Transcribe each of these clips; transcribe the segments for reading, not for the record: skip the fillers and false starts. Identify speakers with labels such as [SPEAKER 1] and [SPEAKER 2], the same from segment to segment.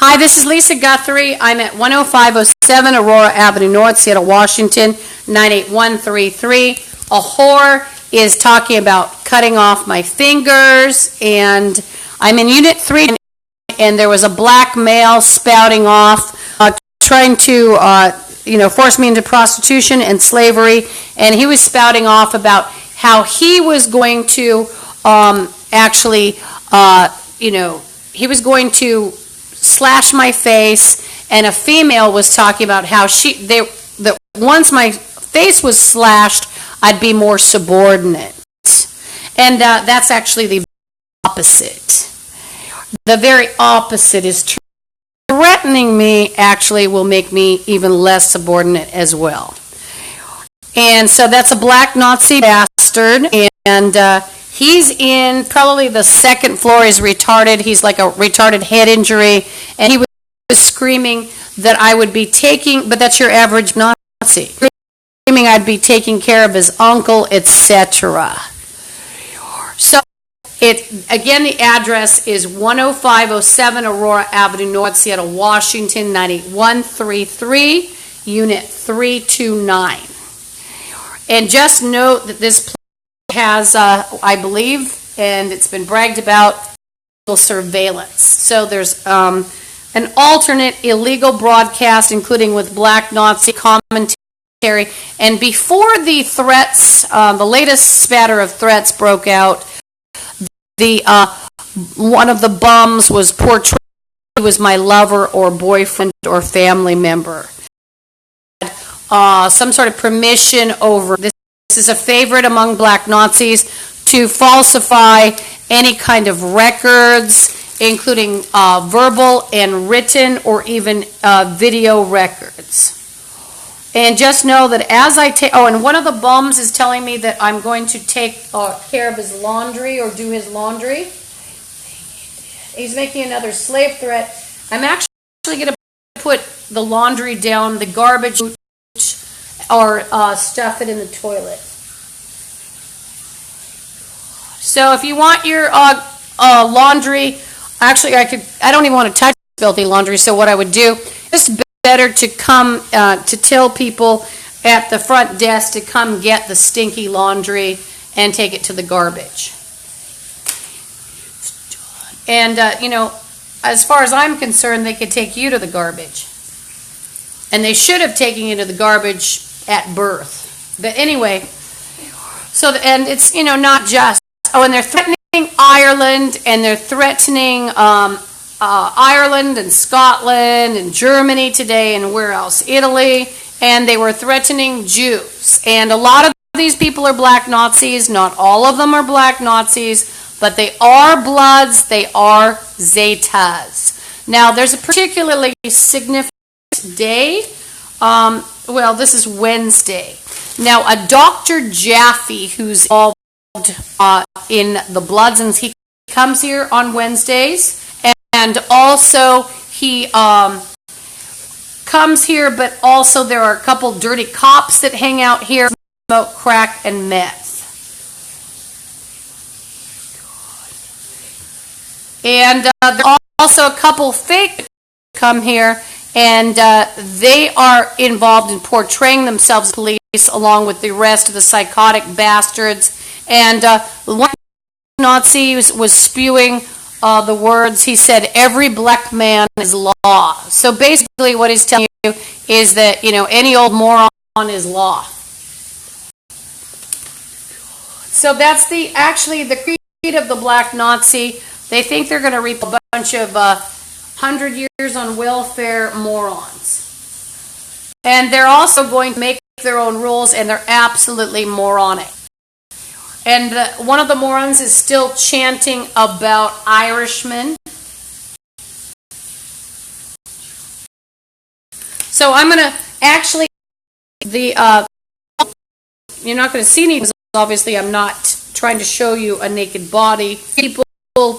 [SPEAKER 1] Hi, this is Lisa Guthrie. I'm at 10507 Aurora Avenue North, Seattle, Washington, 98133. A whore is talking about cutting off my fingers, and I'm in Unit 3, and there was a black male spouting off, trying to force me into prostitution and slavery, and he was spouting off about how he was going to he was going to slash my face, and a female was talking about how that once my face was slashed, I'd be more subordinate. And that's actually the opposite. The very opposite is true. Threatening me actually will make me even less subordinate as well. And so that's a black Nazi bastard, and he's in probably the second floor. He's retarded. He's like a retarded head injury, and he was screaming that I would be taking, but that's your average Nazi, screaming I'd be taking care of his uncle, etc. So again, the address is 10507 Aurora Avenue North, Seattle, Washington, 98133, Unit 329. And just note that this place has, I believe, and it's been bragged about, surveillance. So there's an alternate illegal broadcast, including with black Nazi commentary. And before the threats, the latest spatter of threats broke out, one of the bums was portrayed as my lover or boyfriend or family member. Some sort of permission over this. This is a favorite among black Nazis to falsify any kind of records, including verbal and written or even video records. And just know that as I take, and one of the bums is telling me that I'm going to take care of his laundry or do his laundry. He's making another slave threat. I'm actually going to put the laundry down, the garbage, or stuff it in the toilet. So if you want your laundry, actually I don't even want to touch filthy laundry, so what I would do, it's better to come to tell people at the front desk to come get the stinky laundry and take it to the garbage. And as far as I'm concerned, they could take you to the garbage. And they should have taken you to the garbage at birth. But anyway, and it's, not just, and they're threatening Ireland, and they're threatening Ireland and Scotland and Germany today, and where else? Italy, and they were threatening Jews. And a lot of these people are black Nazis. Not all of them are black Nazis, but they are Bloods, they are Zetas. Now, there's a particularly significant day. This is Wednesday. Now, a Dr. Jaffe, who's involved in the Bloods, and he comes here on Wednesdays, and also he comes here, but also there are a couple dirty cops that hang out here, smoke crack and meth. And there are also a couple fake that come here, and they are involved in portraying themselves as police along with the rest of the psychotic bastards. And one Nazi was spewing the words, he said, every black man is law. So basically what he's telling you is that, any old moron is law. So that's the creed of the black Nazi. They think they're going to reap a bunch of 100 years on welfare morons. And they're also going to make their own rules, and they're absolutely moronic. And one of the morons is still chanting about Irishmen. So I'm going to you're not going to see any, obviously I'm not trying to show you a naked body. People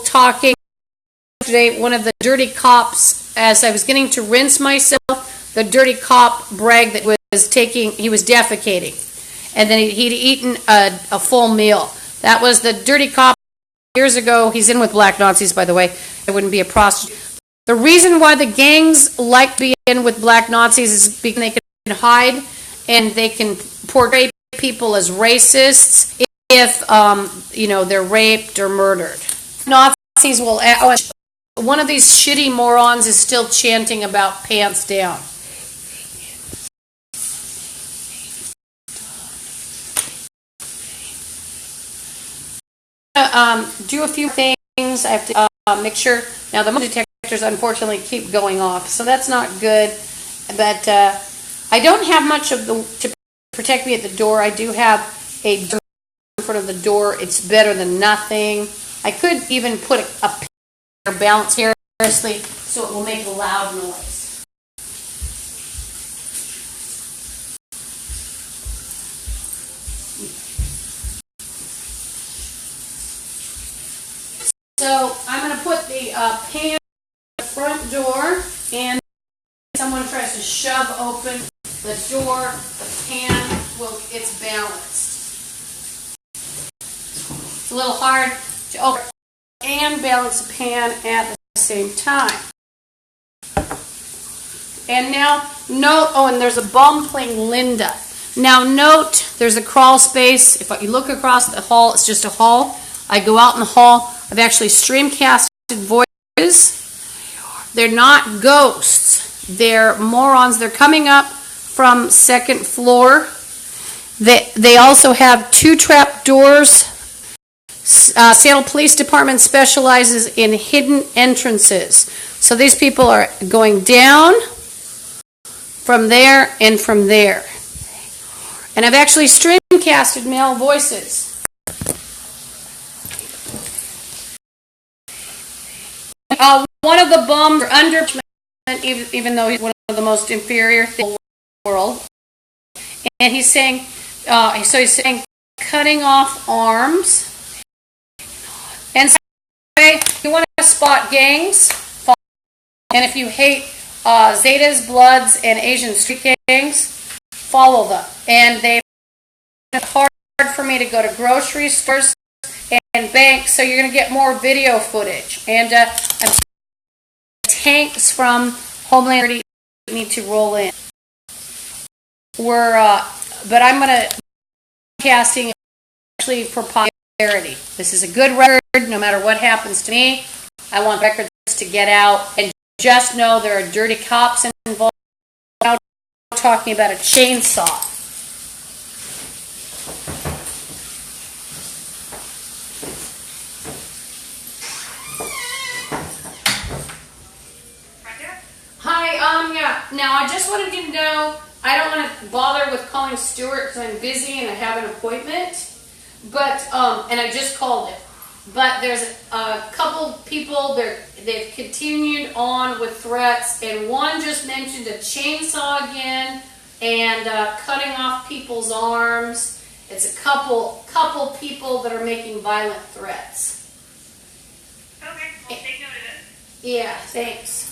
[SPEAKER 1] talking. Yesterday, one of the dirty cops, as I was getting to rinse myself, the dirty cop bragged that he was defecating. And then he'd eaten a full meal. That was the dirty cop years ago. He's in with black Nazis, by the way. I wouldn't be a prostitute. The reason why the gangs like being with black Nazis is because they can hide and they can portray people as racists if they're raped or murdered. Nazis will. One of these shitty morons is still chanting about pants down. Do a few things. I have to make sure. Now the detectors unfortunately keep going off, so that's not good. But I don't have much to protect me at the door. I do have a door in front of the door. It's better than nothing. I could even put a balance here so it will make a loud noise. So I'm going to put the pan at the front door, and if someone tries to shove open the door, the pan it's balanced. It's a little hard to open and balance the pan at the same time. And now note, and there's a bum playing Linda. Now note, there's a crawl space. If you look across the hall, it's just a hall. I go out in the hall. I've actually streamcasted voices. They're not ghosts. They're morons. They're coming up from second floor. They also have 2 trap doors. Seattle Police Department specializes in hidden entrances. So these people are going down from there and from there. And I've actually streamcasted male voices. One of the bums are under, even though he's one of the most inferior things in the world. And he's saying, cutting off arms. And so if you want to spot gangs, and if you hate Zetas, Bloods, and Asian street gangs, follow them. And it's hard for me to go to grocery stores and banks, so you're going to get more video footage. And tanks from Homeland Security need to roll in. But I'm going to casting actually for posterity. This is a good record. No matter what happens to me, I want records to get out. And just know there are dirty cops involved. I'm talking about a chainsaw. Hi, yeah. Now I just wanted you to know I don't want to bother with calling Stuart because I'm busy and I have an appointment. But and I just called it. But there's a couple people they've continued on with threats, and one just mentioned a chainsaw again and cutting off people's arms. It's a couple people that are making violent threats.
[SPEAKER 2] Okay, we'll take note of it.
[SPEAKER 1] Yeah, thanks.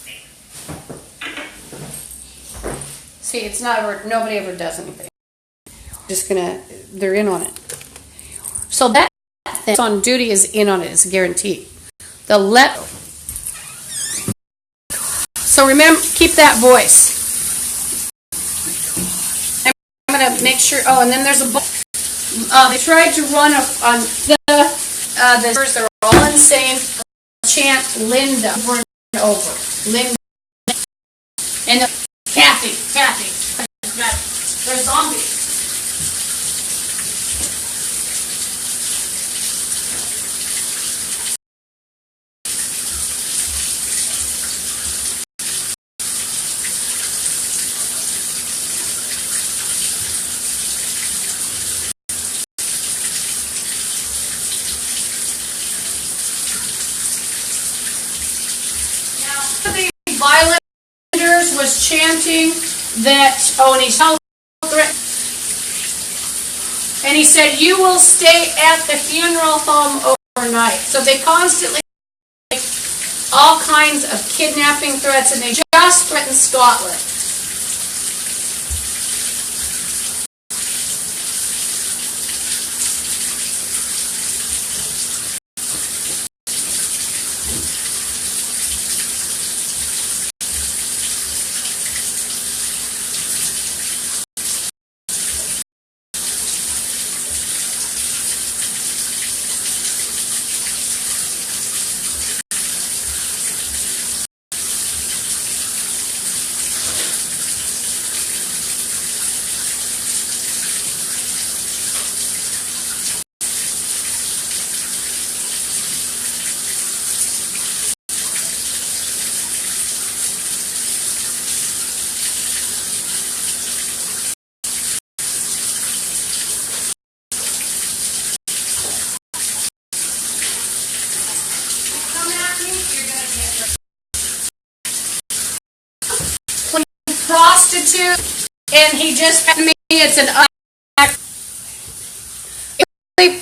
[SPEAKER 1] See, it's not nobody ever does anything. They're in on it. So that thing on duty is in on it. It's a guarantee. So remember, keep that voice. I'm going to make sure. Oh, and then there's a. They tried to run on the. They're all insane. Chant Linda over and over. Linda. And Kathy. They're zombies. Now, the violence was chanting that, and he's and he said, you will stay at the funeral home overnight. So they constantly make all kinds of kidnapping threats, and they just threatened Scotland. prostitute, and he just had me. It's an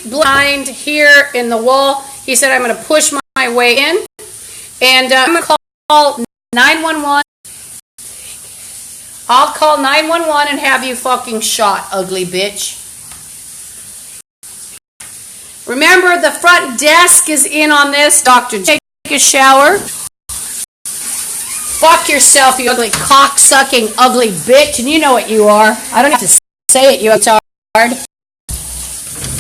[SPEAKER 1] blind here in the wall. He said, I'm going to push my way in, and I'm going to call 911. I'll call 911 and have you fucking shot, ugly bitch. Remember, the front desk is in on this. Doctor, take a shower. Fuck yourself, you ugly cock-sucking ugly bitch, and you know what you are. I don't have to say it, you retard.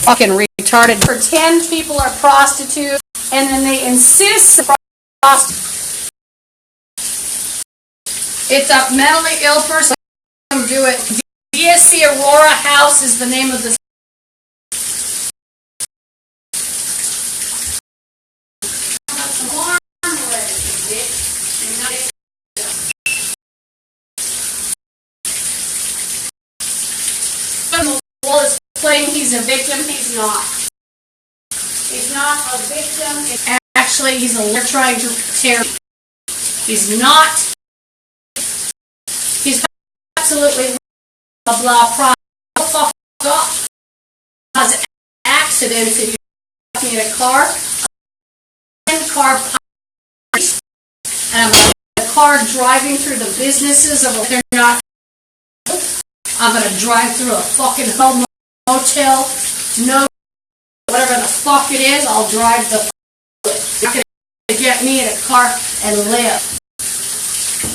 [SPEAKER 1] Fucking retarded. Pretend people are prostitutes, and then they insist the prostitute. It's a mentally ill person. Do it. VSC Aurora House is the name of the. The wall is playing he's a victim. He's not. He's not a victim. Actually, he's a liar trying to tear. He's not. He's absolutely blah blah. Fuck off. Cause accidents if you're talking in a car. And I'm in a car driving through the businesses of they're not. I'm gonna drive through a fucking motel, no, whatever the fuck it is. I'll drive the. You're not gonna get me in a car and live.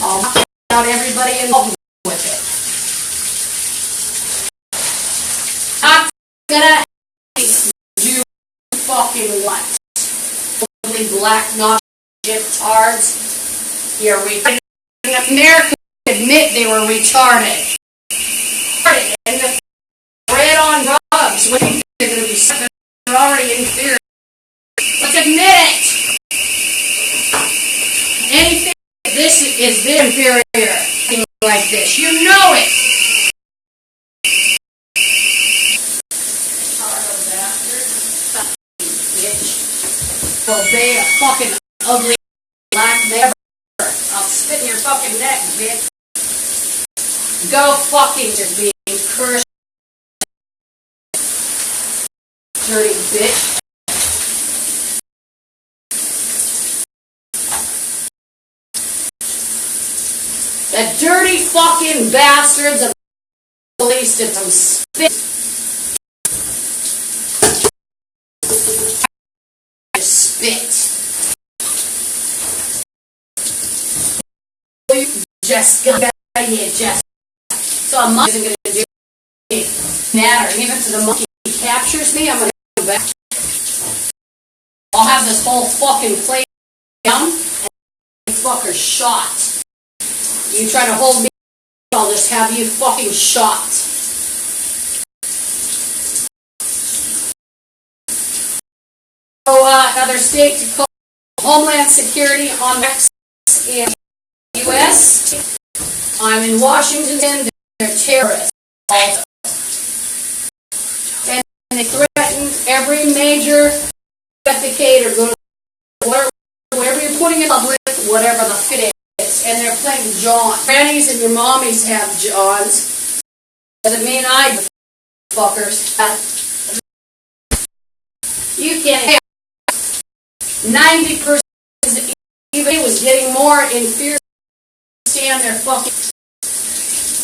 [SPEAKER 1] I'll knock out everybody involved with it. I'm gonna do fucking what? Ugly black knock retards. You're retarded. America admit they were retarded. And the red on drugs. What do you think they're going to be sucking? They're already in fear. Let's admit it. Anything like this is their inferior. Thing like this. You know it. Bitch. Obey a fucking ugly black man. I'll spit in your fucking neck, bitch. Go fucking just being cursed. Dirty bitch. The dirty fucking bastards of the police did some spit. Spit. You just got it, just. So a monkey isn't going to do anything. Matter. Even if the monkey captures me, I'm going to go back. I'll have this whole fucking place down and fucker shot. You try to hold me, I'll just have you fucking shot. So another state to call Homeland Security on X in the U.S. I'm in Washington. They're terrorists also. And they threaten every major investigator, go to wherever you're putting in public, whatever the fit is. And they're playing John. Grannies and your mommies have Johns. Doesn't mean I do, fuckers. You can't have 90%, even he was getting more inferior to stand there fucking.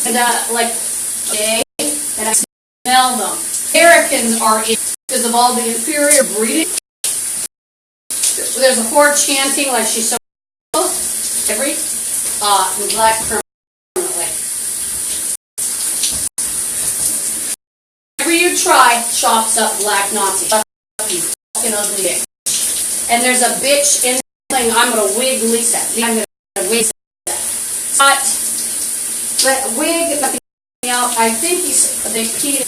[SPEAKER 1] And like, okay, and I smell them. Americans are in because of all the inferior breeding. There's a whore chanting like she's so every black permanently. Whenever you try, chops up black Nazi. You fucking ugly bitch. And there's a bitch in the thing. I'm gonna wig Lisa. I'm gonna wig that. But wig out. I think they peed.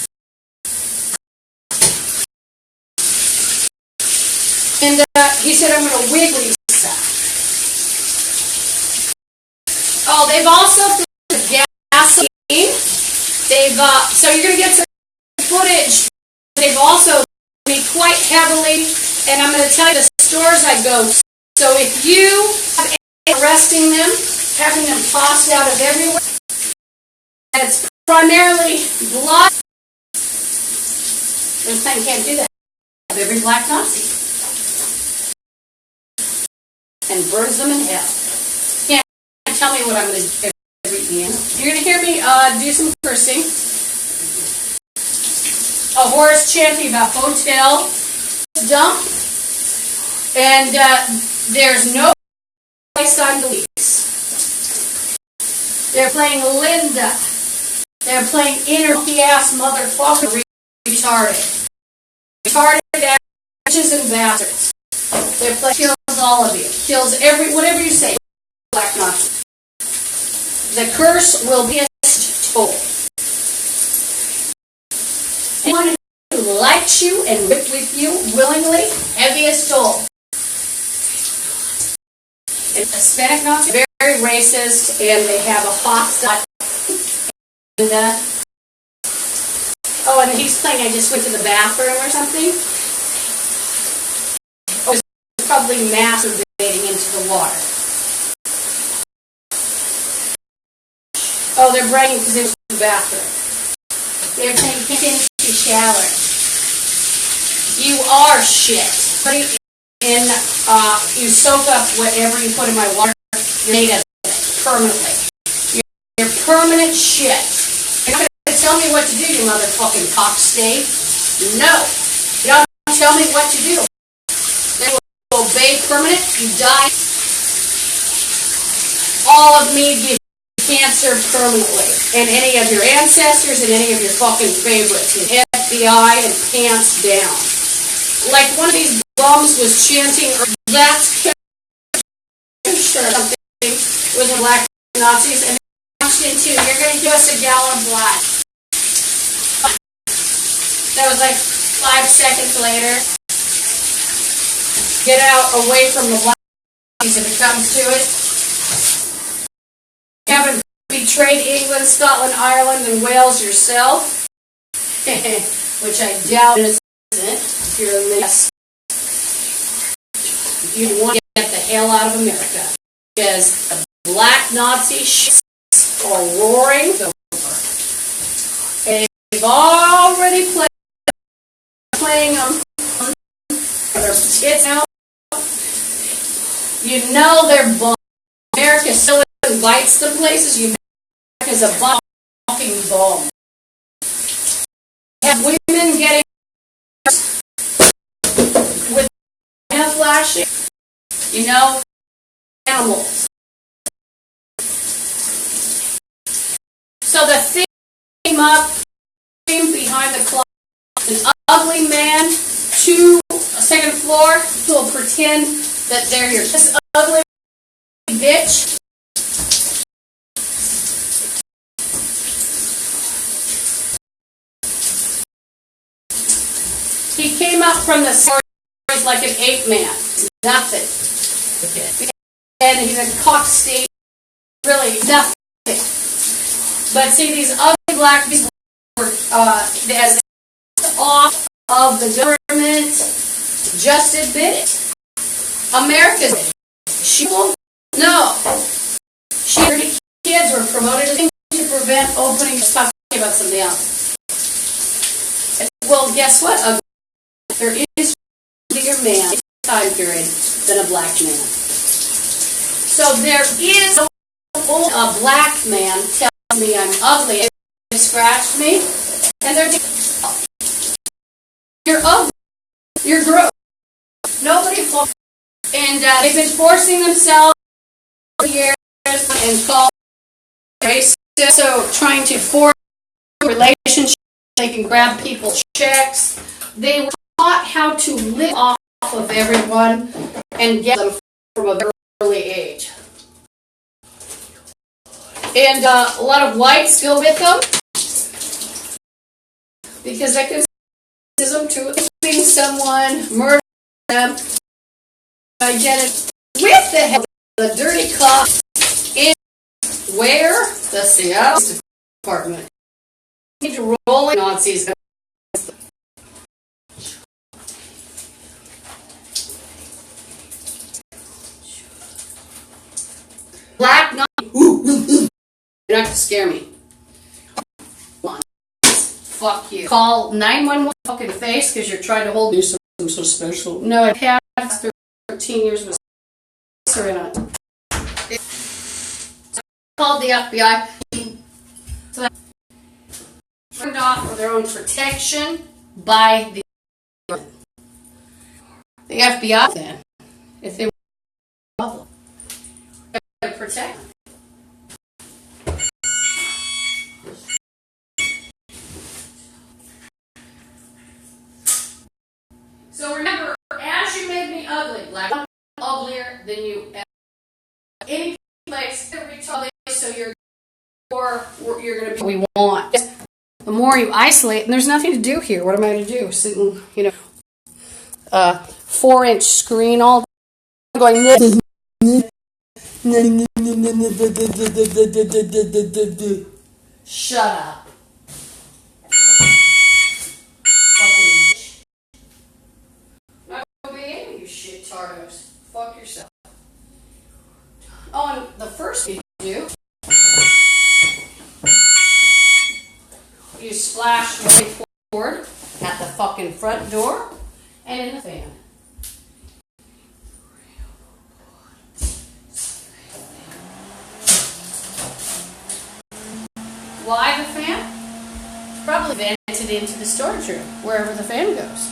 [SPEAKER 1] And he said, I'm going to wig Lisa. Oh, they've also put gasoline. They've, so you're going to get some footage. They've also me quite heavily, and I'm going to tell you the stores I go to. So if you have arresting them, having them tossed out of everywhere, it's primarily blood. This thing can't do that. Every black Nazi. And burns them in hell. Can't tell me what I'm going to do every end. You're going to hear me do some cursing. A horse chanting about hotel dump. And there's no place on the lease. They're playing Linda. They're playing inner-ass motherfucker retarded. Retarded asses and bastards. They're playing kills all of you. Kills whatever you say. Black Nazi. The curse will be told. Anyone who likes you and lives with you willingly, heaviest toll. And Hispanic Nazis are very racist, and they have a hostile. And, and he's playing, I just went to the bathroom or something. Oh, he's probably masturbating into the water. Oh, they're bragging because they went to the bathroom. They're saying, can't finish your shower. You are shit. You soak up whatever you put in my water, you're made of it permanently. You're permanent shit. You're not going to tell me what to do, you motherfucking cockstay. No. You don't tell me what to do. They will obey permanent, you die. All of me gives you cancer permanently. And any of your ancestors and any of your fucking favorites. The FBI and pants down. Like one of these bums was chanting, that's something with the black Nazis, and they launched into, you're going to give us a gallon of blood. That was like 5 seconds later. Get out away from the black Nazis if it comes to it. You haven't betrayed England, Scotland, Ireland, and Wales yourself, which I doubt isn't. If you're a mess. You want to get the hell out of America. Because the black Nazi shits are roaring over. And they've already playing them. Their tits out. You know they're bum. America still invites them places. America's a fucking bum. Have women getting with hair flashing, you know, animals. So the thing came up behind the clock. An ugly man, second floor, will pretend that they're here. This ugly bitch. He came up from the stories like an ape man. Nothing. And he's a cockstate. Really, nothing. But see, these ugly black people were as off of the government just admit it. America's it. She won't. No. She kids were promoted to prevent opening. Talking about something else. Well, guess what? There is a bigger man in time period than a black man. So there is a black man tells me I'm ugly and scratched me, and they're you're ugly, you're gross. Nobody and they've been forcing themselves for years and call racist. So trying to force relationships, they can grab people's checks. They were taught how to live off of everyone and get them from a very early age. And a lot of whites go with them because they can them to being someone, murder them, get it with the help of the dirty cops in where? The Seattle Department. Need to roll in Nazis. Black Nazi. You're not going to scare me. fuck you. Call 911 fucking face because you're trying to hold me something so special. No, I've had 13 years with in it. Called the FBI. So that turned off for their own protection by the FBI then. If they were a problem. To protect them. So remember, as you made me ugly, black, I'm uglier than you ever. Any place, every place, so you're going to be what we want. The more you isolate, and there's nothing to do here. What am I going to do? Sitting, 4-inch screen all going. Shut up. You shit tardos. Fuck yourself. Oh, and the first thing you do, you splash way forward at the fucking front door and in the fan. Why the fan? It's probably vented into the storage room, wherever the fan goes.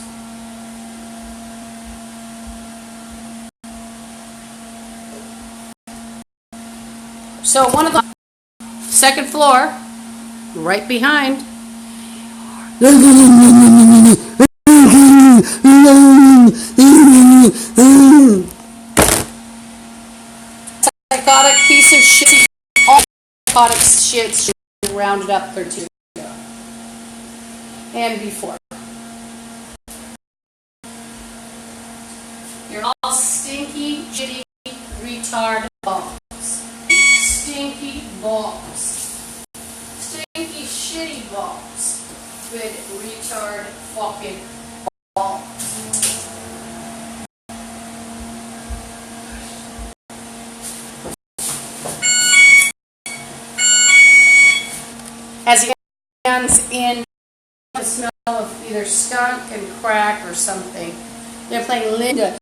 [SPEAKER 1] So one of the second floor, right behind. Psychotic piece of shit. All psychotic shit rounded up 13 years ago. And before. You're all stinky, shitty, retard balls. Stinky balls. Stinky, shitty balls. Good retard fucking balls. As he hands in the smell of either skunk and crack or something. They're playing Linda.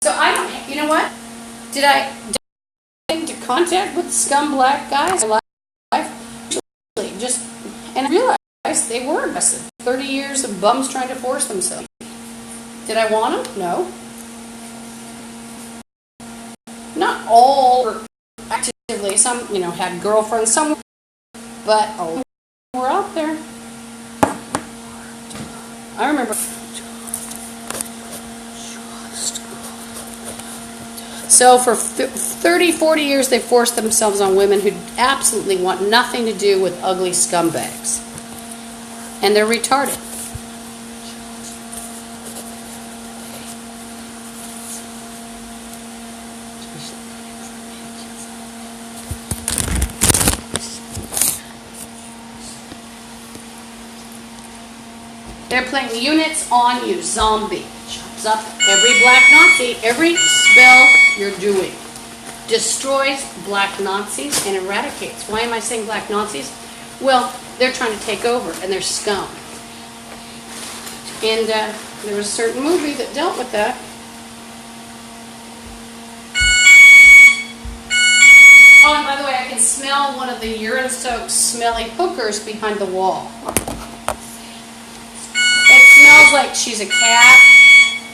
[SPEAKER 1] So I don't, you know what? Did I into contact with scum black guys in life? Just, and I realized they were arrested. 30 years of bums trying to force themselves. Did I want them? No. Not all actively. Some, had girlfriends. Some, but were out there. I remember. So for 30, 40 years, they forced themselves on women who absolutely want nothing to do with ugly scumbags. And they're retarded. They're playing units on you, zombie. Chops up every black Nazi, every spell you're doing. Destroys black Nazis and eradicates. Why am I saying black Nazis? Well, they're trying to take over and they're scum. And there was a certain movie that dealt with that. Oh, and by the way, I can smell one of the urine-soaked, smelly hookers behind the wall. It smells like she's a cat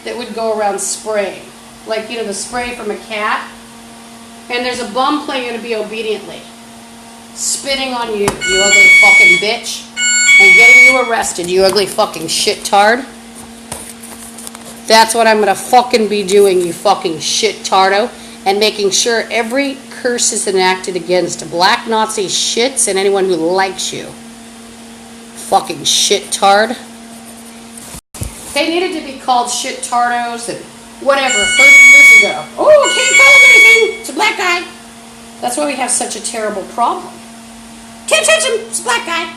[SPEAKER 1] that would go around spraying. Like, the spray from a cat. And there's a bum playing to be obediently. Spitting on you, you ugly fucking bitch. And getting you arrested, you ugly fucking shit-tard. That's what I'm gonna fucking be doing, you fucking shit-tardo. And making sure every curse is enacted against black Nazi shits and anyone who likes you. Fucking shit-tard. They needed to be called shit-tardos and whatever, 30 years ago. Oh, can't call him anything. It's a black guy. That's why we have such a terrible problem. Can't touch him. It's a black guy.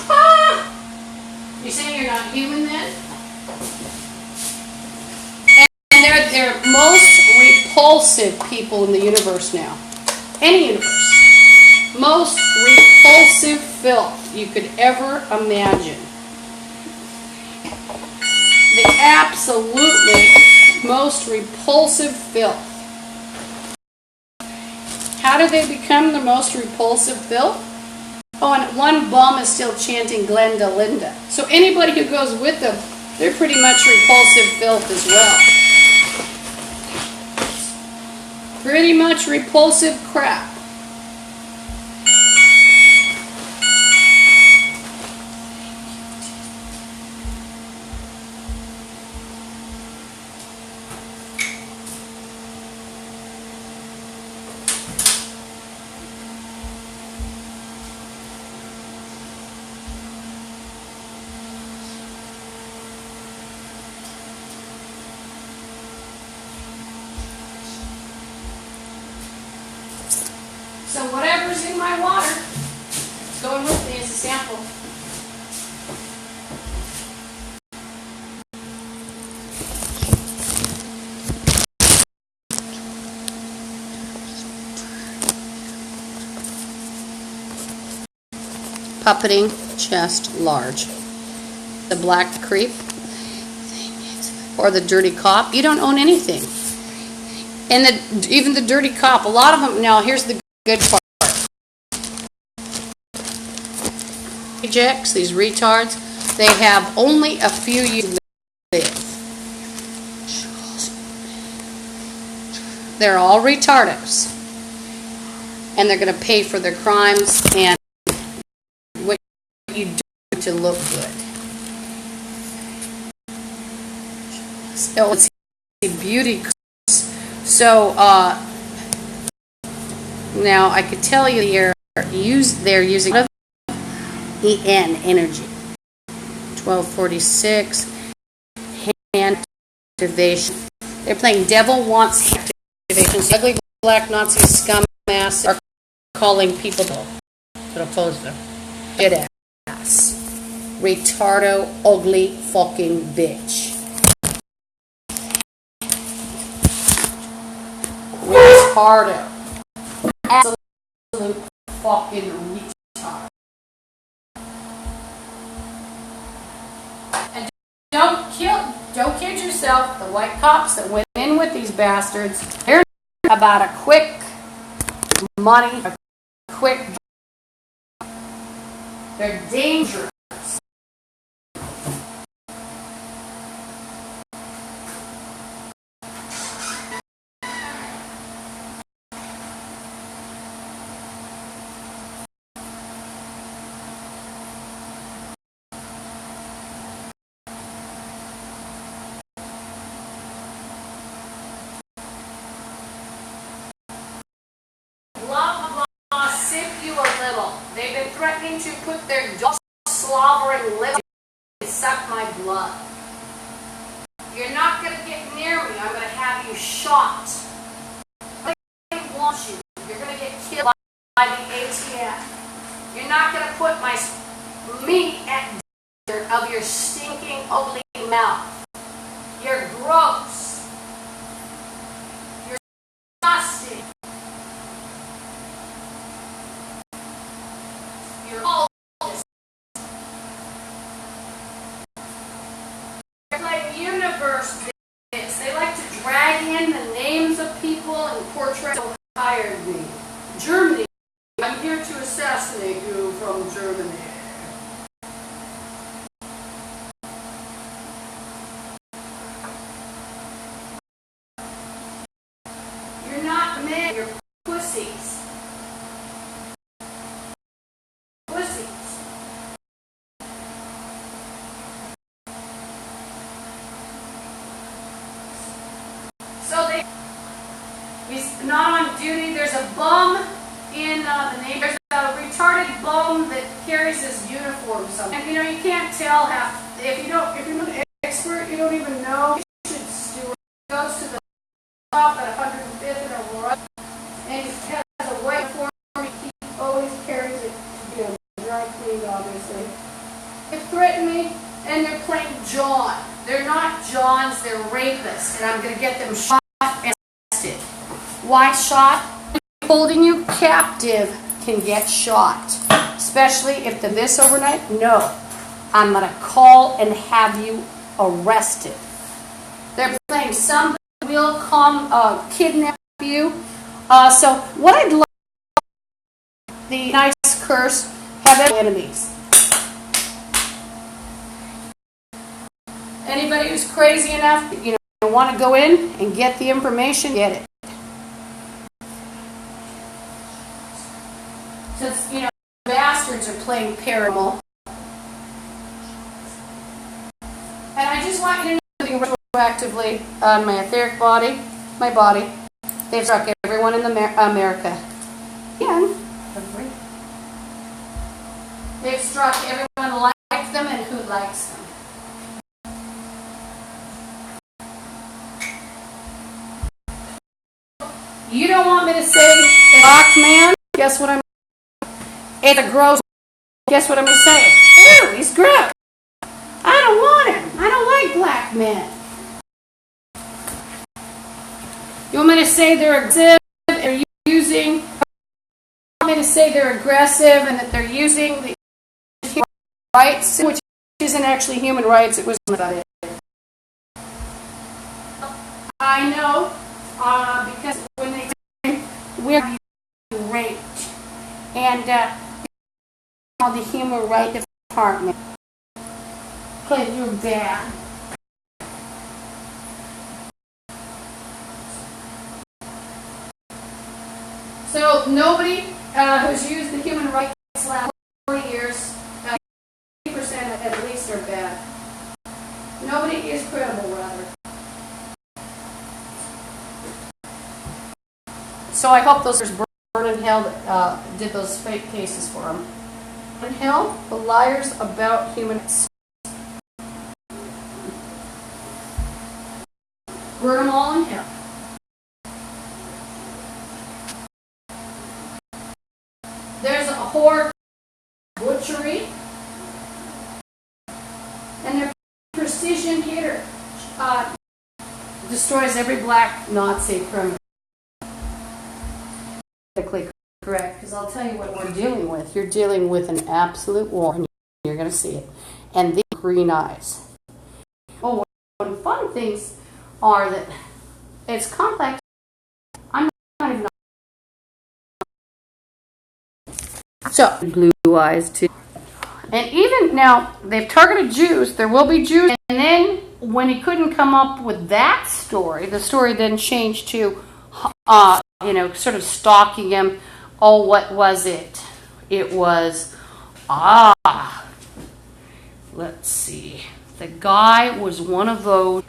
[SPEAKER 1] Ah! You saying you're not human then? And they're most repulsive people in the universe now. Any universe. Most repulsive filth you could ever imagine. The absolutely most repulsive filth. How do they become the most repulsive filth? Oh, and one bum is still chanting Glenda Linda. So anybody who goes with them, they're pretty much repulsive filth as well. Pretty much repulsive crap. So whatever's in my water is going with me as a sample. Puppeting chest large. The black creep or the dirty cop. You don't own anything. And even the dirty cop, a lot of them, now here's the good part. Rejects, these retards, they have only a few years to live. They're all retardos. And they're going to pay for their crimes and what you do to look good. So it's beauty. So, now I could tell you they're using EN energy. 1246 hand activation. They're playing Devil Wants Activation. So ugly black Nazi scum ass are calling people to oppose them. Shit ass. Retardo, ugly fucking bitch. Retardo. Absolute fucking retard. And don't kid yourself, the white cops that went in with these bastards, they're about a quick money, a quick, they're dangerous. They've been threatening to put their slobbering lips and suck my blood. You're not going to get near me. I'm going to have you shot. I want you. You're going to get killed by the ATM. You're not going to put my meat at the of your stinking, ugly mouth. You're gross. You're disgusting. You're all this. They're like universe bits. They like to drag in the names of people and portray who hired me. Germany. I'm here to assassinate you from Germany. You're not men, you're pussies. He's not on duty. There's a bum in the neighborhood. There's a retarded bum that carries his uniform somewhere. And you know, you can't tell if you're an expert, you don't even know. You should steward. He goes to the shop at 105th and Aurora, and he has a white uniform. He always carries it to be dry cleaned, obviously. They threaten me, and they're playing John. They're not Johns, they're rapists, and I'm going to get them shot and arrested. Why shot? Holding you captive can get shot. especially if they're this overnight, no. I'm going to call and have you arrested. They're saying somebody will come kidnap you. So what I'd like, the nice curse, have enemies. Anybody who's crazy enough, want to go in and get the information, get it. Since, bastards are playing paranormal. And I just want you to know retroactively on my etheric body, my body, they've struck everyone in America. And they've struck everyone like them and who likes them. You don't want me to say, rock man, guess what I'm it's a gross, guess what I'm going to say? Ew, he's gross. I don't want him. I don't like black men. You want me to say they're aggressive, they're using, you want me to say they're aggressive and that they're using the human rights, which isn't actually human rights, it was about it. I know, because when they say we're raped, and the Human Rights Department, because you're bad. So nobody who's used the human rights last 40 years, 80% at least are bad. Nobody is credible, rather. So I hope those burn in hell that did those fake cases for them. In hell, the liars about humans. Burn them all in hell. There's a whore butchery, and their precision hitter destroys every black Nazi criminal. Correct, because I'll tell you what we're dealing with. You're dealing with an absolute war, and you're going to see it. And these green eyes. Oh, one of the fun things are that it's complex. I'm not even. So, blue eyes too. And even now, they've targeted Jews. There will be Jews. And then, when he couldn't come up with that story, the story then changed to, sort of stalking him. Oh, what was it? It was, let's see. The guy was one of those.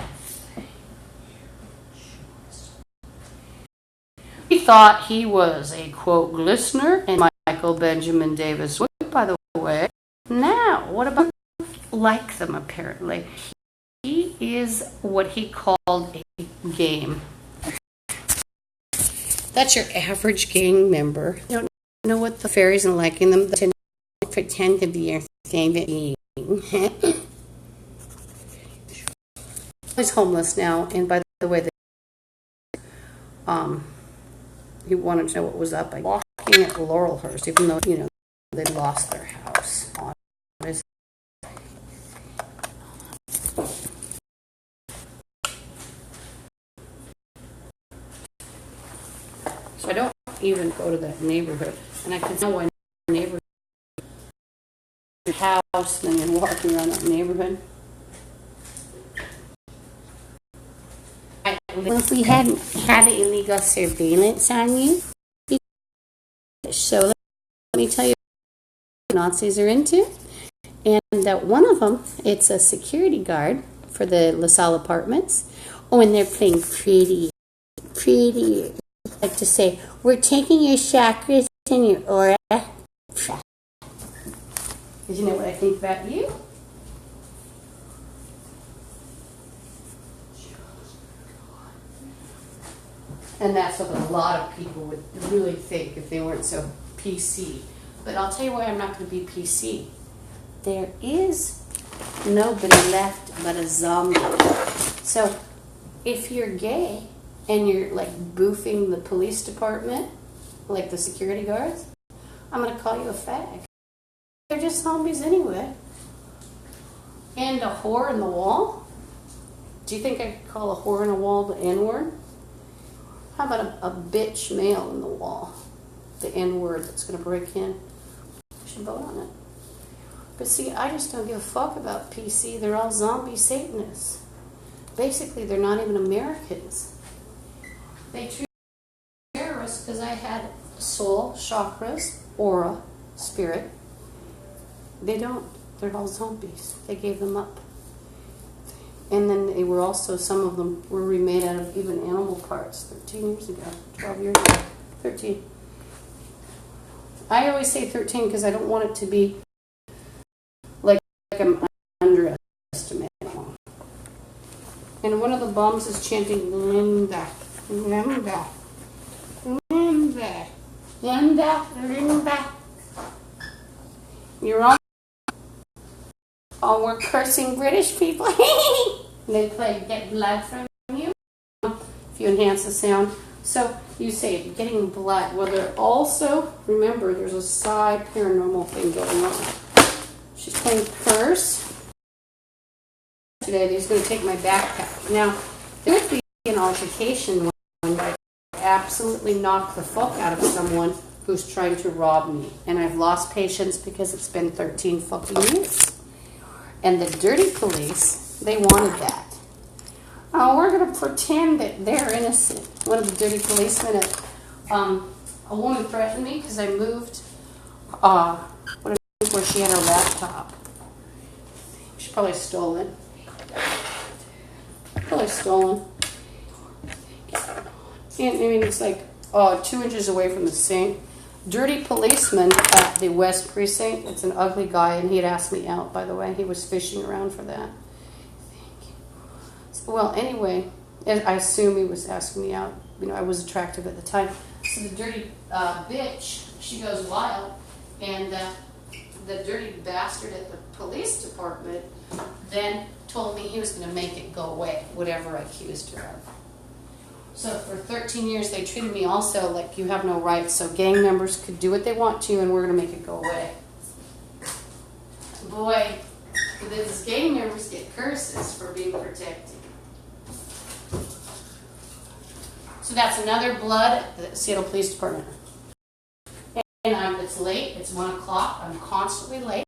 [SPEAKER 1] He thought he was a, quote, listener, and Michael Benjamin Davis would, by the way. Now, what about like them, apparently? He is what he called a game. That's your average gang member. You don't know what the fairies and liking them. They pretend to be your favorite being. He's homeless now, and by the way, he wanted to know what was up by walking at Laurelhurst, even though, they lost their house. So I don't even go to that neighborhood, and I can know why neighborhood house, and then you're walking around that neighborhood. Well, if we hadn't had illegal surveillance on you, so let me tell you what Nazis are into. And one of them, it's a security guard for the LaSalle apartments. Oh, and they're playing pretty. Like to say, we're taking your chakras and your aura. Did you know what I think about you? And that's what a lot of people would really think if they weren't so PC. But I'll tell you why I'm not going to be PC. There is nobody left but a zombie. So if you're gay and you're like boofing the police department, like the security guards, I'm going to call you a fag. they're just zombies anyway. And a whore in the wall? Do you think I could call a whore in the wall the N-word? How about a bitch male in the wall? The N-word that's going to break in. I should vote on it. But see, I just don't give a fuck about PC. They're all zombie Satanists. Basically, they're not even Americans. They treat terrorists because I had soul, chakras, aura, spirit. They don't. They're all zombies. They gave them up. And then they were also, some of them were remade out of even animal parts 13 years ago, 12 years ago, 13. I always say 13 because I don't want it to be like I'm underestimating. And one of the bums is chanting, Linda, Linda, Linda, Linda, Linda. You're on. Oh, we're cursing British people. They play Get Blood from You. If you enhance the sound. So you say getting blood. Well, there also, remember, there's a side paranormal thing going on. She's playing Curse. Today, he's going to take my backpack. Now, there would be an altercation when I absolutely knock the fuck out of someone who's trying to rob me. And I've lost patience because it's been 13 fucking years. And the dirty police, they wanted that. Oh, we're going to pretend that they're innocent. One of the dirty policemen, a woman threatened me because I moved where she had her laptop. She probably stole it. Probably stolen. And, I mean, it's like 2 inches away from the sink. Dirty policeman at the West Precinct. It's an ugly guy, and he had asked me out, by the way. He was fishing around for that. Well, anyway, I assume he was asking me out. You know, I was attractive at the time. So the dirty bitch, she goes wild. And the dirty bastard at the police department then told me he was going to make it go away, whatever I accused her of. So for 13 years, they treated me also like you have no rights. So gang members could do what they want to, and we're going to make it go away. Boy, these gang members get curses for being protected. So that's another blood at the Seattle Police Department. And it's late. It's 1 o'clock. I'm constantly late.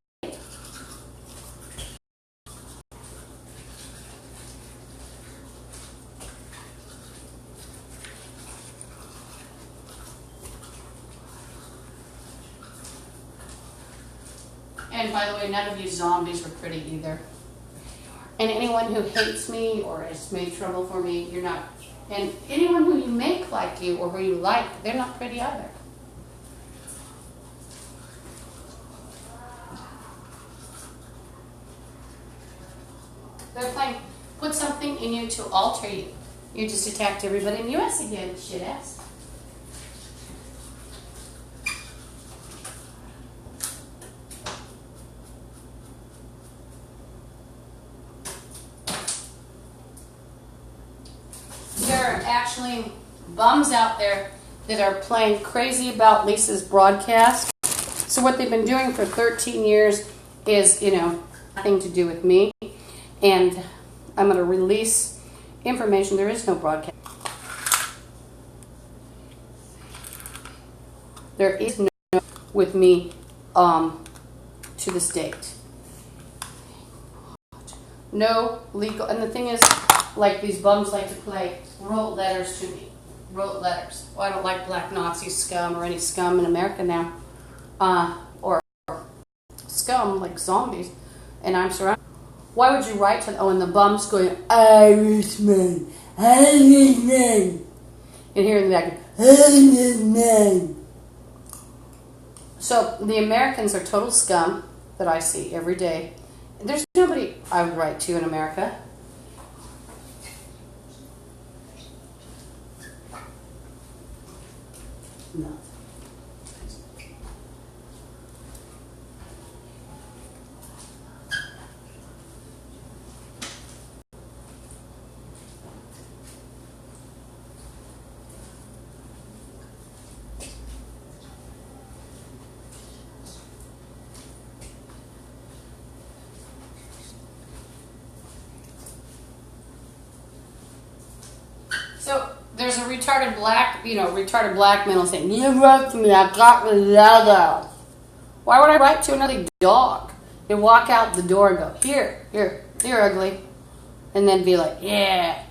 [SPEAKER 1] And by the way, none of you zombies were pretty either. And anyone who hates me or has made trouble for me, you're not. And anyone who you make like you or who you like, they're not pretty either. They're playing, put something in you to alter you. You just attacked everybody in the U.S. again, shit ass. There are actually bums out there that are playing crazy about Lisa's broadcast. So what they've been doing for 13 years is, you know, nothing to do with me. And I'm going to release information. There is no broadcast. There is no with me to this date. No legal. And the thing is, like these bums like to play, wrote letters to me. Wrote letters. Well, I don't like black Nazi scum or any scum in America now. Or scum like zombies. And I'm surrounded. Why would you write to them? Oh, and the bum's going, Irishman, Irishman. And here in the back, Irishman. So the Americans are total scum that I see every day. There's nobody I would write to in America. No. there's a retarded black man will say, you wrote to me, I got the letter. Why would I write to another dog? You walk out the door and go, here, you're ugly. And then be like, yeah.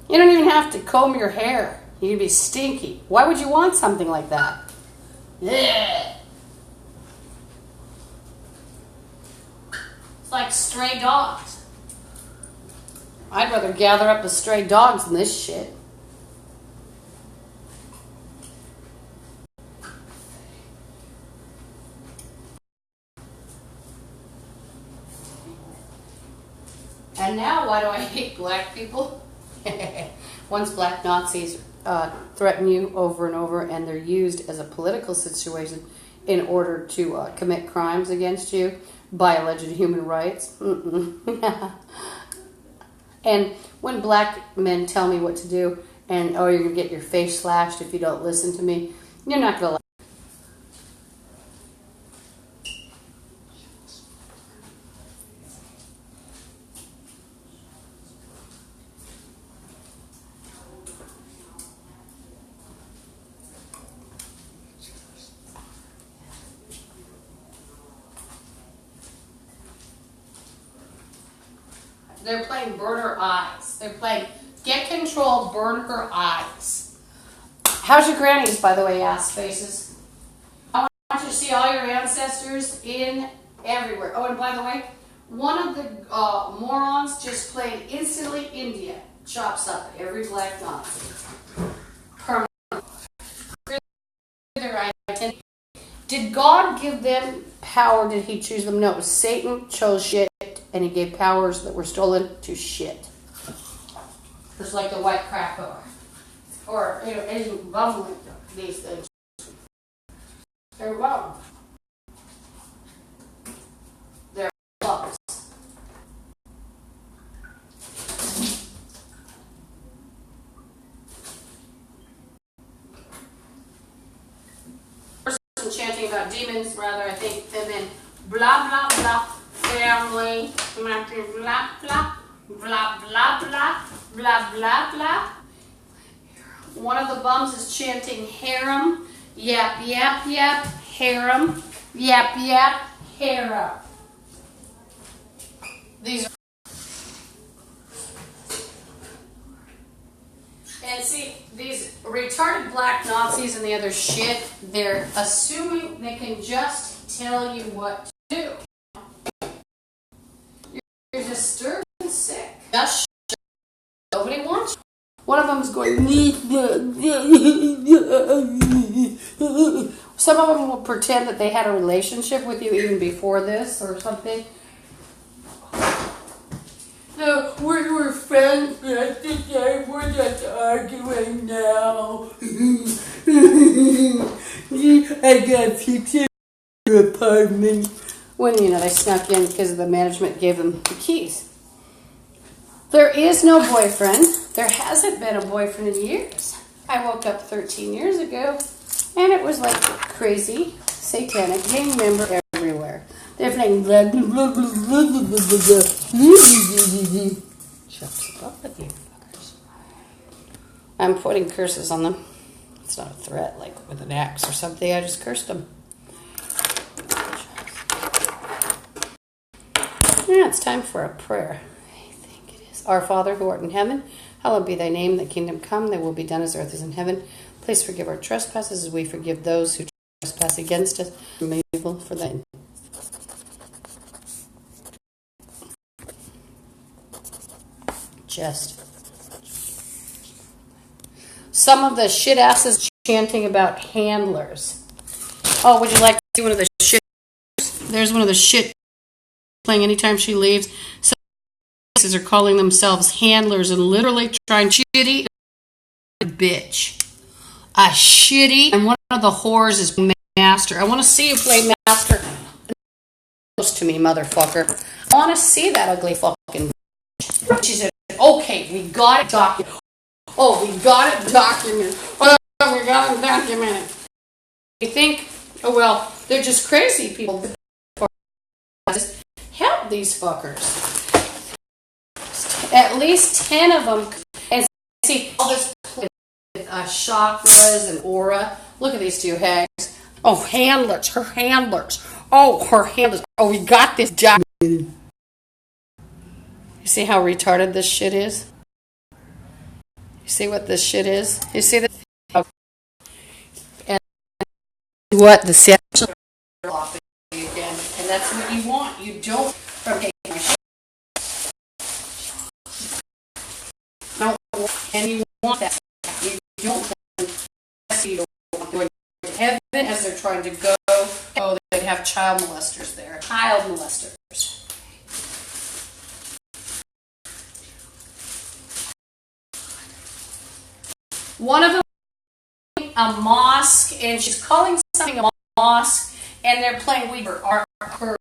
[SPEAKER 1] You don't even have to comb your hair. You can be stinky. Why would you want something like that? Yeah. It's like stray dogs. I'd rather gather up the stray dogs than this shit. And now, why do I hate black people? Once black Nazis threaten you over and over, and they're used as a political situation in order to commit crimes against you by alleged human rights. And when black men tell me what to do, and you're going to get your face slashed if you don't listen to me, you're not going to. They're playing burn her eyes. They're playing get control, burn her eyes. How's your grannies, by the way, ass faces? I want you to see all your ancestors in everywhere. Oh, and by the way, one of the morons just played instantly India. Chops up every black Nazi. Permanent. Did God give them power? Did he choose them? No, it was Satan chose shit, and he gave powers that were stolen to shit. Just like the white crack or any bum like these things. They're wrong. They're bums. Chanting about demons, rather, I think, and then blah blah blah family, blah blah blah blah blah blah blah blah blah. One of the bums is chanting harem, yap yap yap, harem, yap yap, harem. These are. And see, these retarded black Nazis and the other shit, they're assuming they can just tell you what to do. You're disturbed and sick. Just nobody wants you. One of them is going, some of them will pretend that they had a relationship with you even before this or something. No, we were friends yesterday. We're just arguing now. I got kicked in your apartment. When, they snuck in because the management gave them the keys. There is no boyfriend. There hasn't been a boyfriend in years. I woke up 13 years ago, and it was like crazy, satanic gang member everywhere. They're playing shuts up with you fuckers. I'm putting curses on them. It's not a threat like with an axe or something. I just cursed them. Yeah, it's time for a prayer. I think it is. Our Father who art in heaven, hallowed be thy name. Thy kingdom come, thy will be done as earth is in heaven. Please forgive our trespasses as we forgive those who trespass against us. May evil for thine. Just some of the shit asses chanting about handlers. Oh, would you like to see one of the shit? There's one of the shit playing anytime she leaves. Some asses are calling themselves handlers and literally trying shitty bitch. A shitty, and one of the whores is master. I want to see you play master. Close to me, motherfucker. I want to see that ugly fucking bitch. She said, okay, we got it documented. Oh, we got it documented. Oh, we got it documented. You think, oh, well, they're just crazy people. Just help these fuckers. At least 10 of them. And see, all this chakras and aura. Look at these two hags. Oh, handlers. Her handlers. Oh, her handlers. Oh, we got this job. You see how retarded this shit is? You see what this shit is? You see that? And what the sexual off again, and that's what you want. You don't from taking my shit. No, and you want that. You don't want you don't want going to heaven as they're trying to go. Oh, they have child molesters there. Child molesters. One of them a mosque, and she's calling something a mosque, and they're playing Weaver, her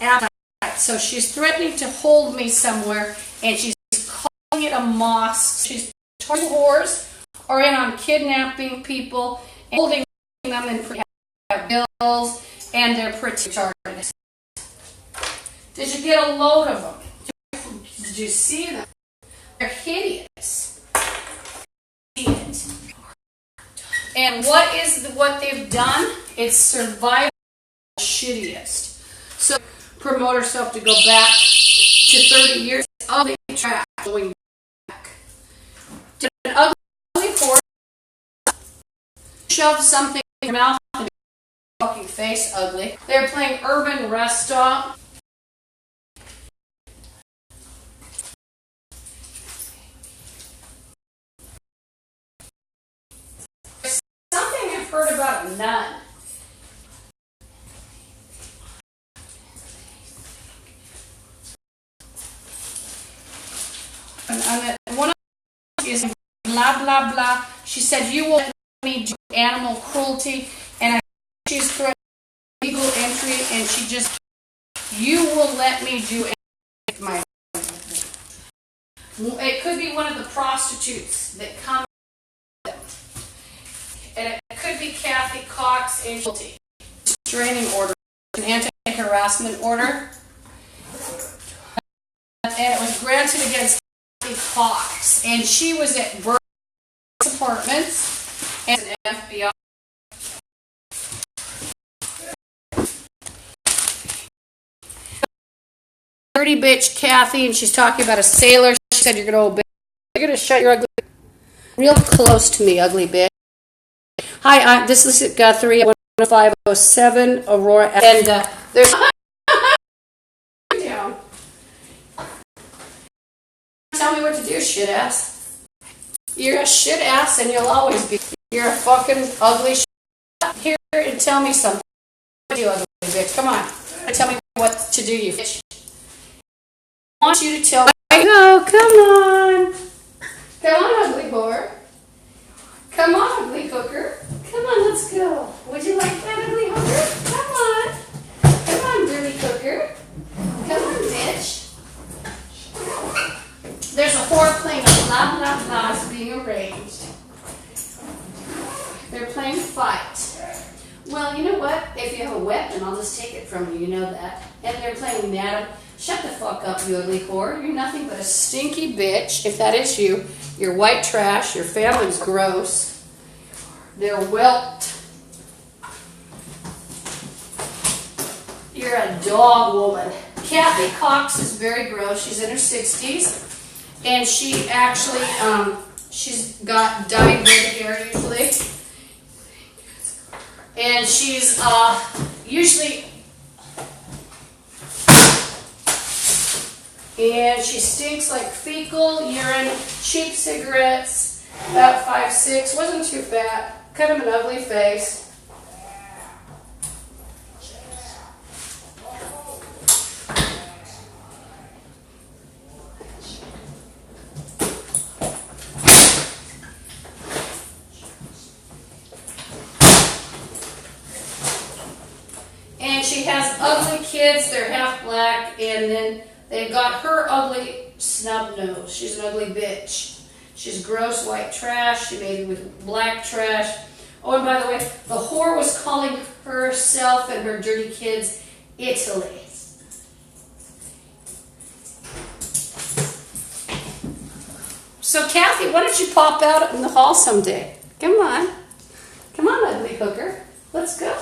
[SPEAKER 1] appetite. So she's threatening to hold me somewhere, and she's calling it a mosque. She's told whores are in on kidnapping people, and holding them in bills, and they're pretty retarded. Did you get a load of them? Did you see them? They're hideous. And what they've done? It's survival shittiest. So promote herself to go back to 30 years. Ugly trash going back. Did an ugly horse shove something in your mouth and fucking face ugly? They're playing Urban Restaurant. Heard about a nun. And one of them is blah blah blah. She said, "You will let me do animal cruelty," and she's threatening legal entry, and she just, "You will let me do my." It could be one of the prostitutes that come. And it could be Kathy Cox and restraining order, an anti-harassment order, and it was granted against Kathy Cox, and she was at Burke's Apartments and an FBI. Dirty bitch Kathy, and she's talking about a sailor. She said, "You're gonna obey. You're gonna shut your ugly, real close to me, ugly bitch." Hi, this is Guthrie, 10507 Aurora, and there's down. Tell me what to do, shit ass. You're a shit ass, and you'll always be. You're a fucking ugly shit. Here and tell me something. What do you, ugly bitch? Come on, tell me what to do, you bitch. I want you to tell me. No, come on, ugly whore. Come on, ugly hooker. Come on, let's go. Would you like that, ugly hooker? Come on. Come on, dirty hooker. Come on, bitch. There's a whore playing blah, blah, blahs being arranged. They're playing fight. Well, you know what? If you have a weapon, I'll just take it from you. You know that. And they're playing madam. Shut the fuck up, you ugly whore. You're nothing but a stinky bitch. If that is you, you're white trash. Your family's gross. They're whelped. You're a dog woman. Kathy Cox is very gross. She's in her 60s. And she actually, she's got dyed red hair usually. And she's usually, and she stinks like fecal, urine, cheap cigarettes, about 5'6", wasn't too fat. Kind of an ugly face. And she has ugly kids. They're half black, and then they've got her ugly snub nose. She's an ugly bitch. She's gross white trash. She made it with black trash. Oh, and by the way, the whore was calling herself and her dirty kids Italy. So Kathy, why don't you pop out in the hall someday? Come on. Come on, ugly hooker. Let's go.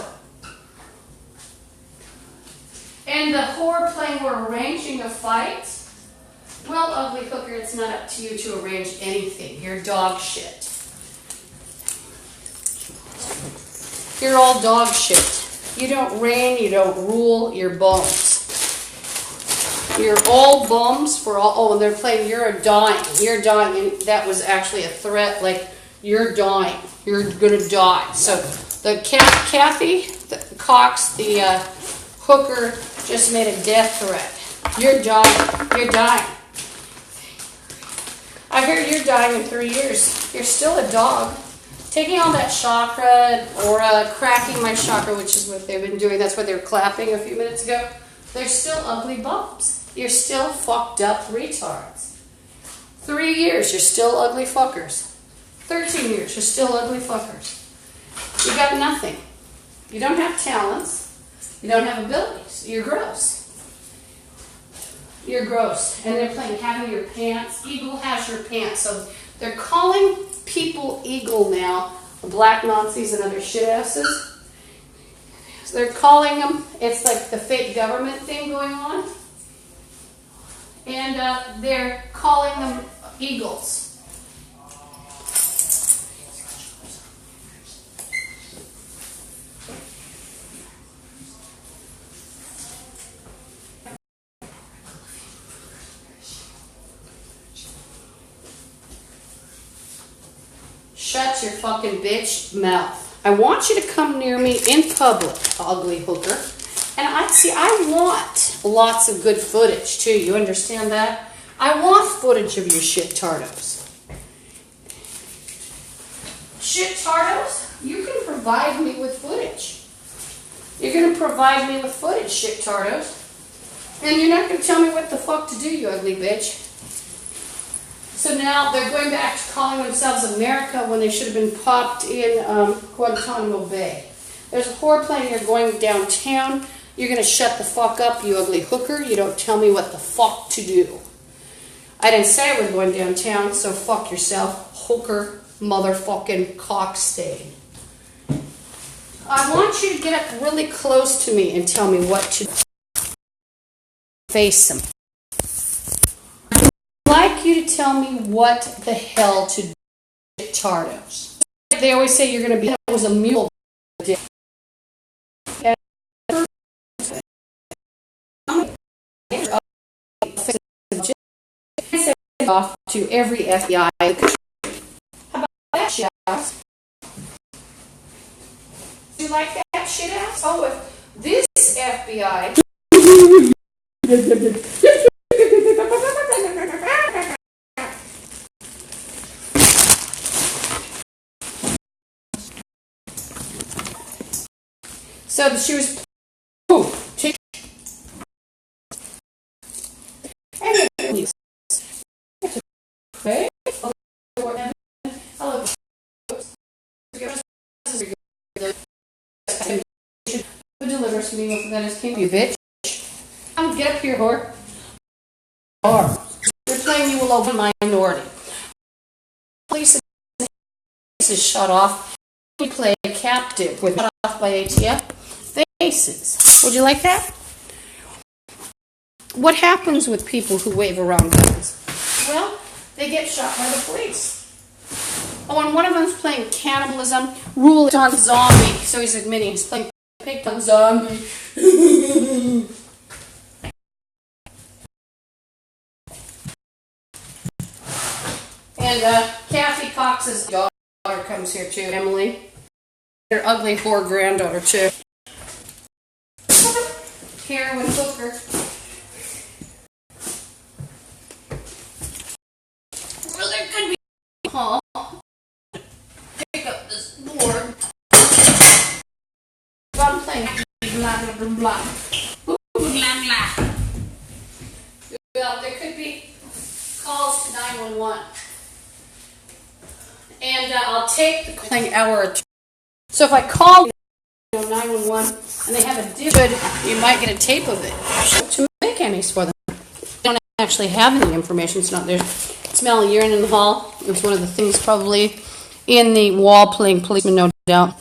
[SPEAKER 1] And the whore playing we're arranging a fight? Well, ugly hooker, it's not up to you to arrange anything. You're dog shit. You're all dog shit. You don't reign, you don't rule, you're bums. You're all bums for all, oh, and they're playing you're dying, and that was actually a threat, like, you're dying, you're gonna die. So, the Kathy, the Cox, the hooker, just made a death threat. You're dying. I hear you're dying in 3 years. You're still a dog. Taking all that chakra or cracking my chakra, which is what they've been doing. That's why they were clapping a few minutes ago. They're still ugly bums. You're still fucked up retards. 3 years, you're still ugly fuckers. 13 years, you're still ugly fuckers. You got nothing. You don't have talents. You don't have abilities. You're gross. You're gross. And they're playing having your pants. Eagle has your pants. So they're calling people eagle now, black Nazis and other shit asses. So they're calling them, it's like the fake government thing going on. And they're calling them eagles. Shut your fucking bitch mouth. I want you to come near me in public, ugly hooker. And I want lots of good footage too. You understand that? I want footage of your shit tardos. Shit tardos, you can provide me with footage. You're going to provide me with footage, shit tardos. And you're not going to tell me what the fuck to do, you ugly bitch. So now they're going back to calling themselves America when they should have been popped in Guantanamo Bay. There's a whore plane here going downtown. You're going to shut the fuck up, you ugly hooker. You don't tell me what the fuck to do. I didn't say I was going downtown, so fuck yourself, hooker, motherfucking cock stain. I want you to get up really close to me and tell me what to face them. I'd like you to tell me what the hell to do, tardos. They always say you're going to be, that was a mule. Off to every FBI. How about that shit ass? Do you like that shit ass? Oh, if this FBI. So she was. Who delivers to me with that is king, you bitch? Come get up here, whore. They're playing you will open minority. Police is shut off. We play captive with shut off by ATF. Faces. Would you like that? What happens with people who wave around guns? Well, they get shot by the police. Oh, and one of them's playing cannibalism, rule it on zombie. So he's admitting he's playing pig on zombie. And Kathy Cox's daughter comes here too, Emily. Her ugly whore granddaughter too. Heroin hooker. Well, there could be pick up this board. I'm playing blah blah blah blah. Blah blah. Well, there could be calls to 911. And I'll take the calling hour or two. So if I call 911 and they have a good, you might get a tape of it to make Emmys for them. They don't actually have any information. It's not there. Smell urine in the hall. It's one of the things probably in the wall playing policeman, no doubt.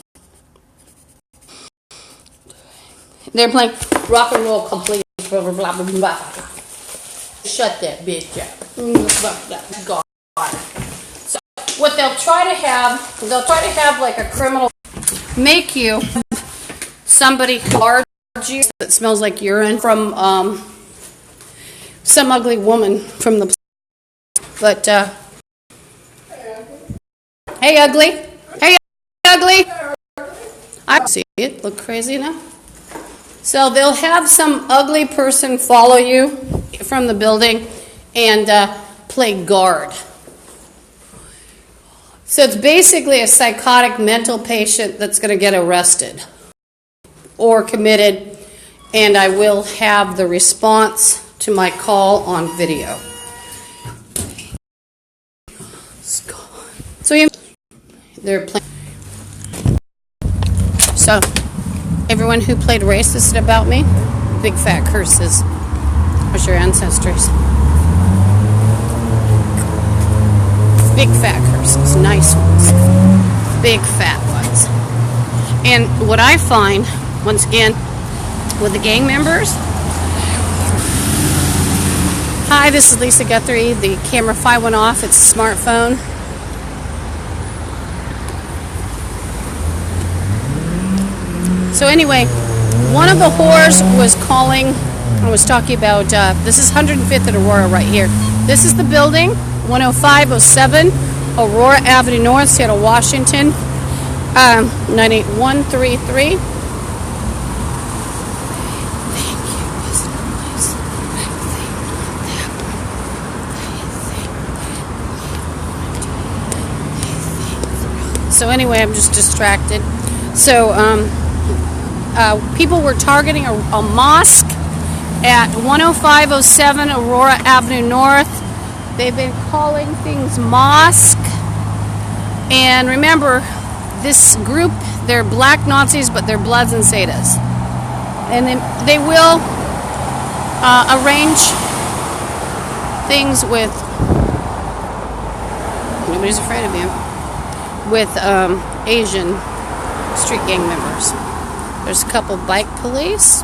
[SPEAKER 1] They're playing rock and roll complete. Blah, blah, blah, blah, blah. Shut that bitch up. God. So what they'll try to have like a criminal make you somebody who large you that smells like urine from some ugly woman from the. But hey, ugly. Hey, ugly. I see it. Look crazy enough. So they'll have some ugly person follow you from the building and play guard. So it's basically a psychotic mental patient that's going to get arrested or committed, and I will have the response to my call on video. So they're playing. So everyone who played racist about me, big fat curses. What's your ancestors? Big fat curses, nice ones, big fat ones. And what I find, once again, with the gang members. Hi, this is Lisa Guthrie. The CameraFi went off. It's a smartphone. So anyway, one of the whores was calling, I was talking about, this is 105th and Aurora right here. This is the building, 10507 Aurora Avenue North, Seattle, Washington, 98133. So anyway, I'm just distracted. So people were targeting a mosque at 10507 Aurora Avenue North. They've been calling things mosque. And remember, this group, they're black Nazis, but they're Bloods and Zetas. And then they will arrange things with, nobody's afraid of you, with Asian street gang members. There's a couple bike police.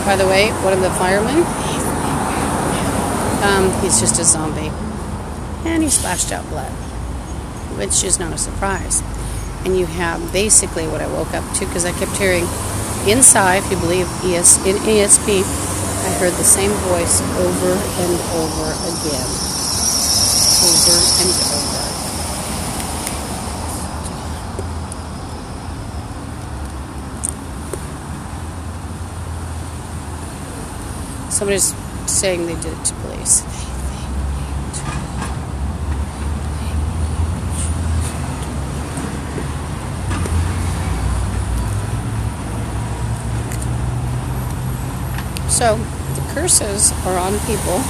[SPEAKER 1] By the way, one of the firemen, he's just a zombie. And he splashed out blood, which is not a surprise. And you have basically what I woke up to, because I kept hearing inside, if you believe in ESP, I heard the same voice over and over again. Over and over. Somebody's saying they did it to police. So the curses are on people,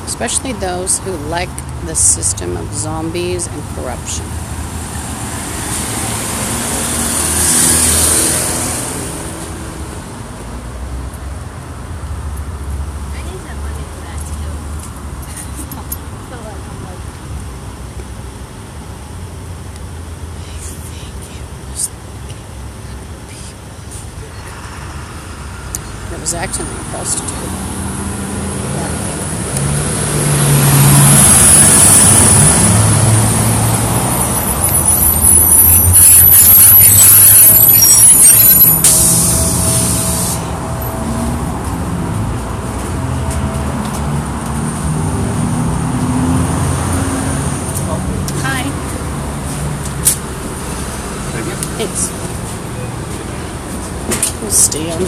[SPEAKER 1] especially those who like the system of zombies and corruption. It was actually a prostitute. Hi. Thanks. We'll stand.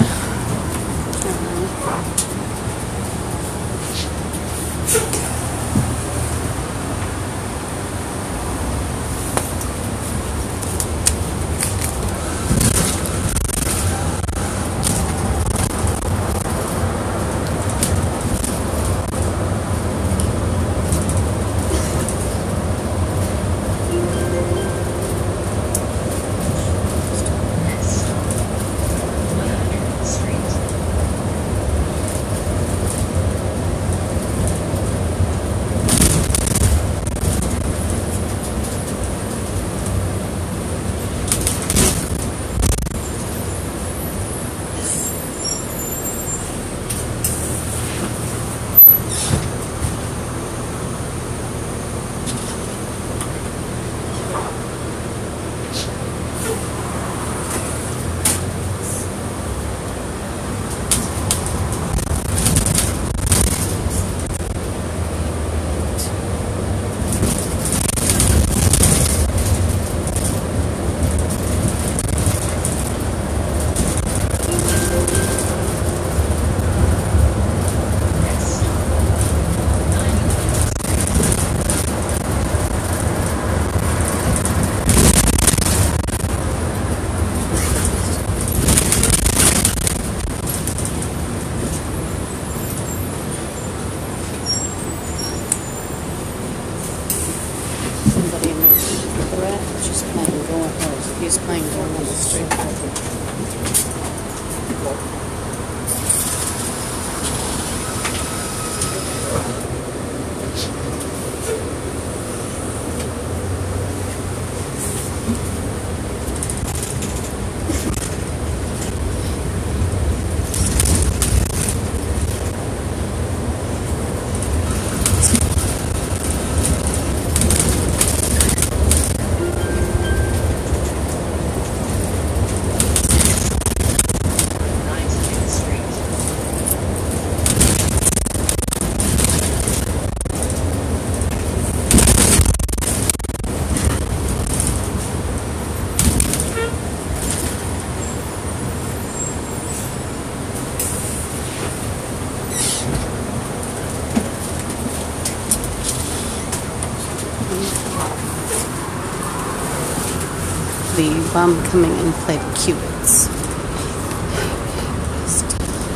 [SPEAKER 1] the bum coming in played Cubits.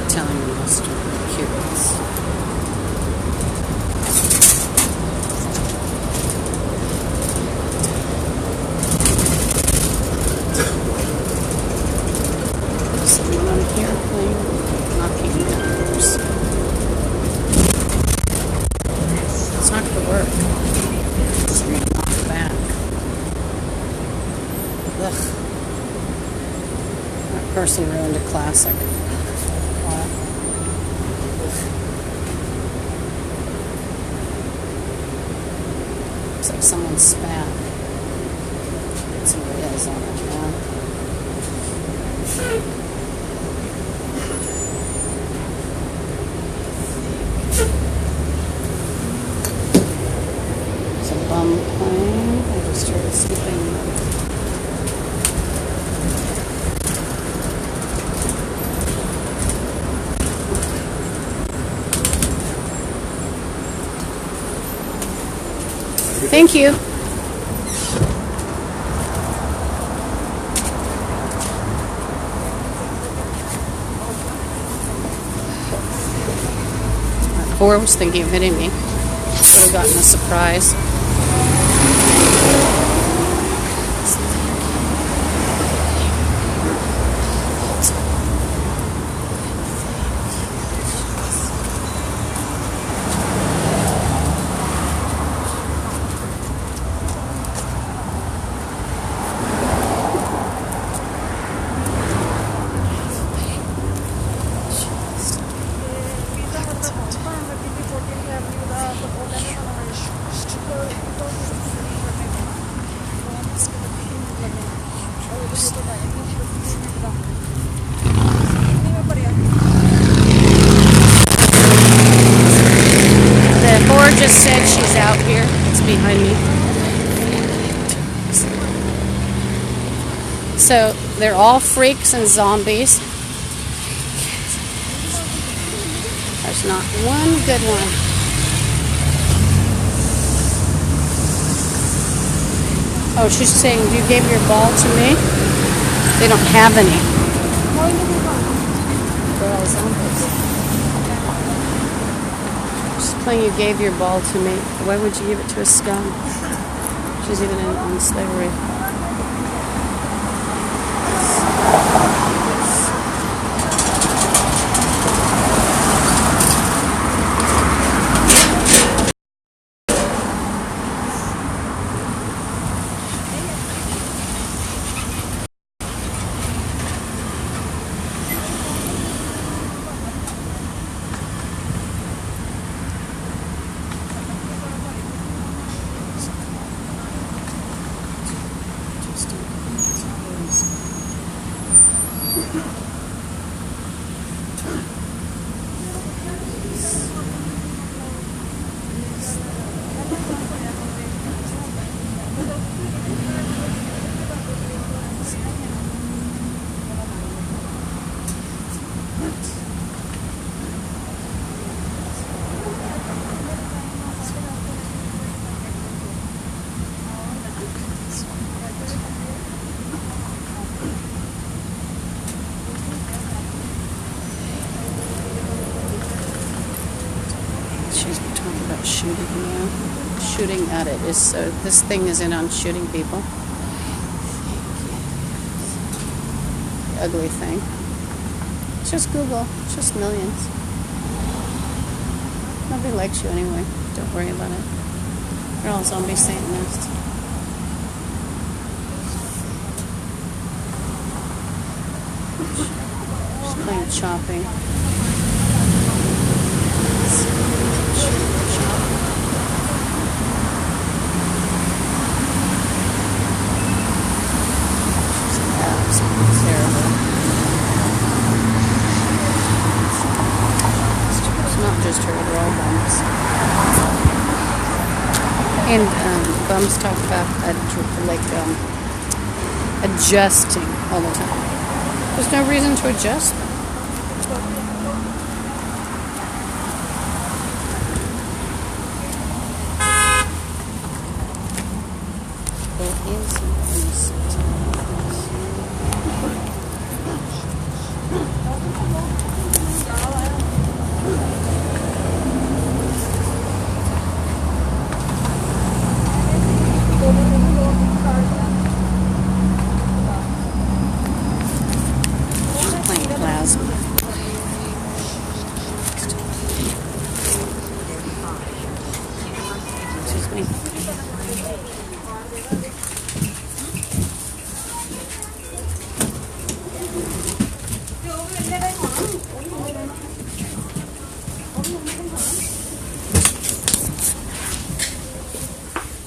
[SPEAKER 1] Telling me how to play Cubits. Someone on here playing, knocking doors. It's not going to work. It's going to knock back. Ugh. That person ruined a classic. Wow. Looks like someone spat. Get some wheels on it now. There's a bum playing. I just heard sleeping. Thank you. Or was thinking of hitting me. Would have gotten a surprise. The whore just said she's out here. It's behind me. So they're all freaks and zombies. There's not one good one. Oh, she's saying you gave your ball to me? They don't have any. They're all zombies. She's playing you gave your ball to me. Why would you give it to a scum? She's even on slavery. She's talking about shooting now. Shooting at it is so. This thing is in on shooting people. The ugly thing. It's just Google. It's just millions. Nobody likes you anyway. Don't worry about it. They're all zombie Satanists. She's playing chopping. Just her, they're all bums. And bums talk about adjusting all the time. There's no reason to adjust them. There is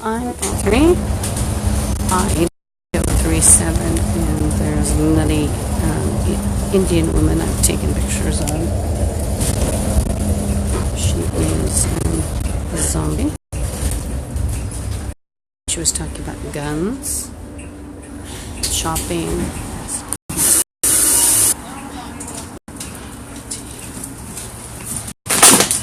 [SPEAKER 1] I'm Guthrie. I go 37, and there's a nutty Indian woman I've taken pictures of. She is a zombie. She was talking about guns, shopping,